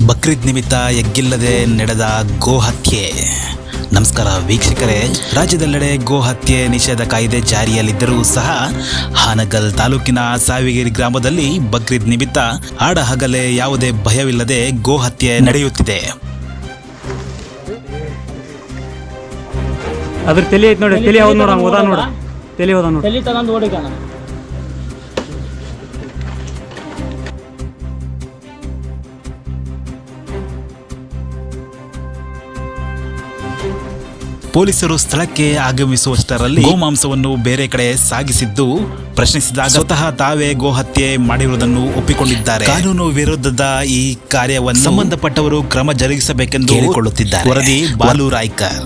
ಬಕ್ರೀದ್ ನಿಮಿತ್ತ ಎಗ್ಗಿಲ್ಲದೆ ನಡೆದ ಗೋ ಹತ್ಯೆ. ನಮಸ್ಕಾರ ವೀಕ್ಷಕರೇ, ರಾಜ್ಯದೆಲ್ಲೆಡೆ ಗೋ ಹತ್ಯೆ ನಿಷೇಧ ಕಾಯ್ದೆ ಜಾರಿಯಲ್ಲಿದ್ದರೂ ಸಹ ಹಾನಗಲ್ ತಾಲೂಕಿನ ಸಾವಿಗಿರಿ ಗ್ರಾಮದಲ್ಲಿ ಬಕ್ರೀದ್ ನಿಮಿತ್ತ ಆಡ ಹಗಲೇ ಯಾವುದೇ ಭಯವಿಲ್ಲದೆ ಗೋ ಹತ್ಯೆ ನಡೆಯುತ್ತಿದೆ. ಅದ್ರ ತಲೆ ಐತ್ ನೋಡಿ, ತಲೆ ಹೌದು ನೋಡ, ಓದ ನೋಡ, ತಲೆ ಹೋದ ನೋಡಿ, ತಲೆ ತಗೊಂಡು ಓಡಿಕಾನ. ಪೊಲೀಸರು ಸ್ಥಳಕ್ಕೆ ಆಗಮಿಸುವಷ್ಟರಲ್ಲಿ ಗೋಮಾಂಸವನ್ನು ಬೇರೆ ಕಡೆ ಸಾಗಿಸಿದ್ದು ಪ್ರಶ್ನಿಸಿದಾಗ ಸ್ವತಃ ತಾವೇ ಗೋ ಹತ್ಯೆ ಮಾಡಿರುವುದನ್ನು ಒಪ್ಪಿಕೊಂಡಿದ್ದಾರೆ. ಕಾನೂನು ವಿರುದ್ಧದ ಈ ಕಾರ್ಯವನ್ನು ಸಂಬಂಧಪಟ್ಟವರು ಕ್ರಮ ಜರುಗಿಸಬೇಕೆಂದು ಕೇಳಿಕೊಳ್ಳುತ್ತಿದ್ದಾರೆ. ವರದಿ ಬಾಲು ರಾಯ್ಕರ್.